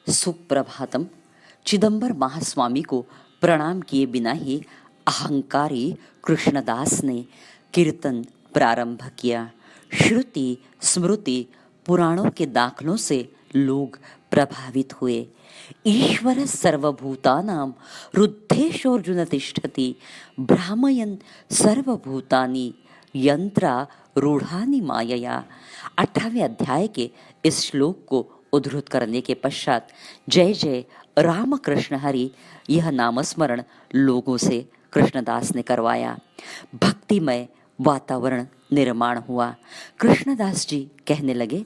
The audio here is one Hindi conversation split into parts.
सुप्रभातम। चिदंबर महास्वामी को प्रणाम किए बिना ही अहंकारी कृष्णदास ने कीर्तन प्रारंभ किया। श्रुति स्मृति पुराणों के दाखलों से लोग प्रभावित हुए। ईश्वर सर्वभूतानां हृद्देशोऽर्जुन तिष्ठति भ्रामयन् सर्वभूतानि यंत्रा रूढ़ानि मायया। 18वें अध्याय के इस श्लोक को उद्धृत करने के पश्चात जय जय रामकृष्ण हरि यह नामस्मरण लोगों से कृष्णदास ने करवाया। भक्तिमय वातावरण निर्माण हुआ। कृष्णदास जी कहने लगे,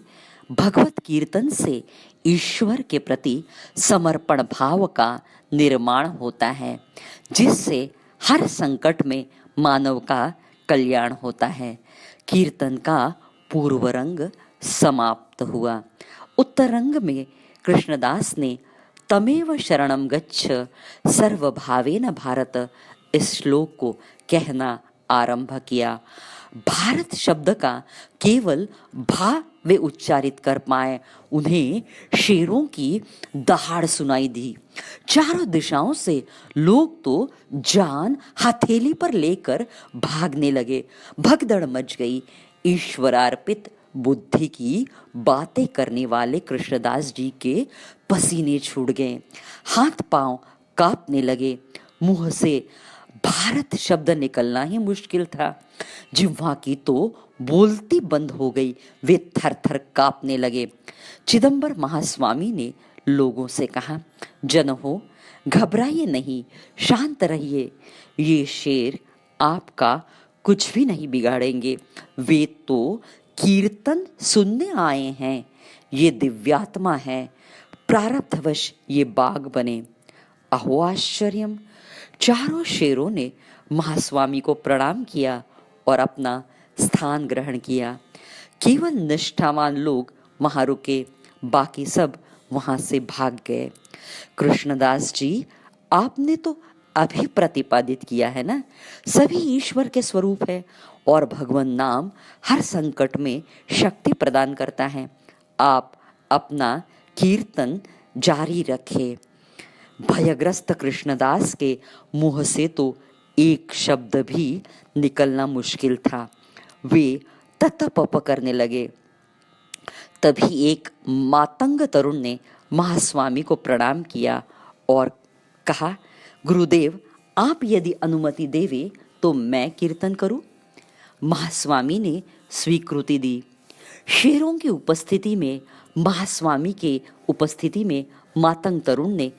भगवत कीर्तन से ईश्वर के प्रति समर्पण भाव का निर्माण होता है, जिससे हर संकट में मानव का कल्याण होता है। कीर्तन का पूर्व रंग समाप्त हुआ। उत्तर रंग में कृष्णदास ने तमेव शरणम गच्छ सर्वभावेन भारत इस श्लोक को कहना आरंभ किया। भारत शब्द का केवल भा वे उच्चारित कर पाए, उन्हें शेरों की दहाड़ सुनाई दी। चारों दिशाओं से लोग तो जान हथेली पर लेकर भागने लगे। भगदड़ मच गई। ईश्वरार्पित बुद्धि की बातें करने वाले कृष्णदास जी के पसीने छूट गए, हाथ पांव कांपने लगे। मुंह से भारत शब्द निकलना ही मुश्किल था। जिह्वा की तो बोलती बंद हो गई, वे थर थर कांपने लगे। चिदंबर महास्वामी ने लोगों से कहा, जन हो, घबराइए नहीं, शांत रहिए। ये शेर आपका कुछ भी नहीं बिगाड़ेंगे। वे तो कीर्तन सुनने आए हैं। ये दिव्यात्मा है, प्रारब्धवश ये बाग बने। अहो आश्चर्यम। चारों शेरों ने महास्वामी को प्रणाम किया और अपना स्थान ग्रहण किया। केवल निष्ठावान लोग वहां रुके, बाकी सब वहां से भाग गए। कृष्णदास जी, आपने तो अभी प्रतिपादित किया है ना, सभी ईश्वर के स्वरूप है और भगवान नाम हर संकट में शक्ति प्रदान करता है। आप अपना कीर्तन जारी रखें। भयग्रस्त कृष्णदास के मुंह से तो एक शब्द भी निकलना मुश्किल था। वे ततपप करने लगे। तभी एक मातंग तरुण ने महास्वामी को प्रणाम किया और कहा, गुरुदेव, आप यदि अनुमति देवे तो मैं कीर्तन करूं। महास्वामी ने स्वीकृति दी। शेरों की उपस्थिति में महास्वामी के उपस्थिति में मातंग तरुण ने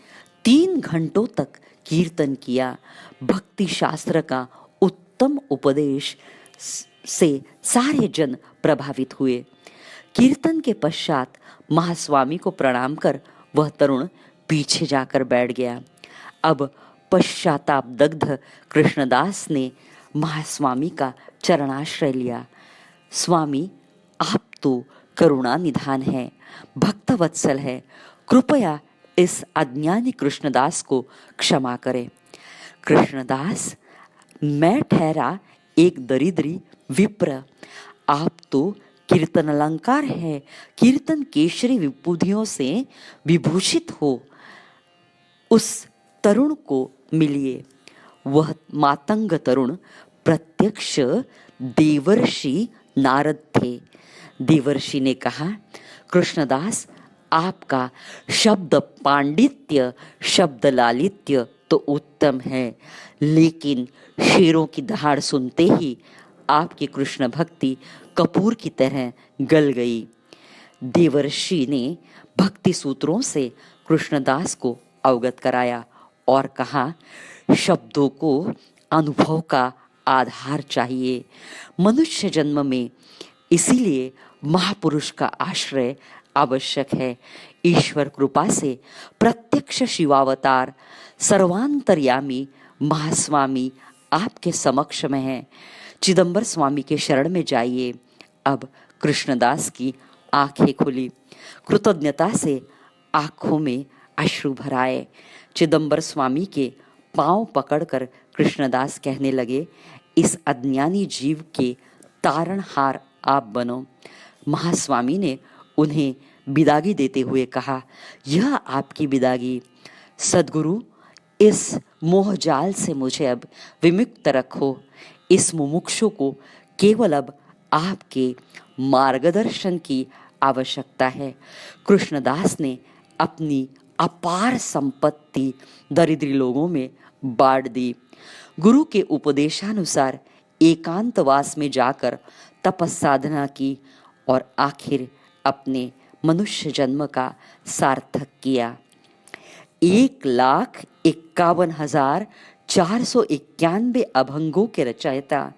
3 घंटों तक कीर्तन किया। भक्ति शास्त्र का उत्तम उपदेश से सारे जन प्रभावित हुए। कीर्तन के पश्चात महास्वामी को प्रणाम कर वह तरुण पीछे जाकर बैठ गया। अब पश्चाताप दग्ध कृष्णदास ने महास्वामी का चरणाश्रय लिया। स्वामी, आप तो करुणा निधान है, भक्तवत्सल है, कृपया इस अज्ञानी कृष्णदास को क्षमा करें। कृष्णदास, मैं ठहरा एक दरिद्री विप्र, आप तो कीर्तन अलंकार है, कीर्तन केशरी विभूतियों से विभूषित हो, उस तरुण को मिलिए। वह मातंग तरुण प्रत्यक्ष देवर्षि नारद थे। देवर्षि ने कहा, कृष्णदास, आपका शब्द पांडित्य, शब्द लालित्य तो उत्तम है, लेकिन शेरों की दहाड़ सुनते ही आपकी कृष्ण भक्ति कपूर की तरह गल गई। देवर्षि ने भक्ति सूत्रों से कृष्णदास को अवगत कराया और कहा, शब्दों को अनुभव का आधार चाहिए मनुष्य जन्म में, इसीलिए महापुरुष का आश्रय आवश्यक है। ईश्वर कृपा से प्रत्यक्ष शिवावतार सर्वांतर्यामी महास्वामी आपके समक्ष में है। चिदंबर स्वामी के शरण में जाइए। अब कृष्णदास की आंखें खुली। कृतज्ञता से आंखों में अश्रु भराए। चिदंबर स्वामी के पांव पकड़कर कृष्णदास कहने लगे, इस अज्ञानी जीव के तारणहार आप बनो। महास्वामी ने उन्हें विदागी देते हुए कहा, यह आपकी विदागी। सद्गुरु, इस मोहजाल से मुझे अब विमुक्त रखो। इस मुमुक्षु को केवल अब आपके मार्गदर्शन की आवश्यकता है। कृष्णदास ने अपनी अपार संपत्ति दरिद्री लोगों में बांट दी। गुरु के उपदेशानुसार एकांतवास में जाकर तपस्साधना की और आखिर अपने मनुष्य जन्म का सार्थक किया। 1,51,491 अभंगों के रचयिता,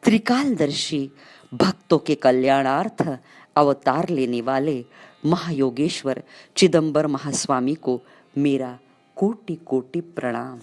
त्रिकालदर्शी, भक्तों के कल्याणार्थ अवतार लेने वाले महायोगेश्वर चिदंबर महास्वामी को मेरा कोटि कोटि प्रणाम।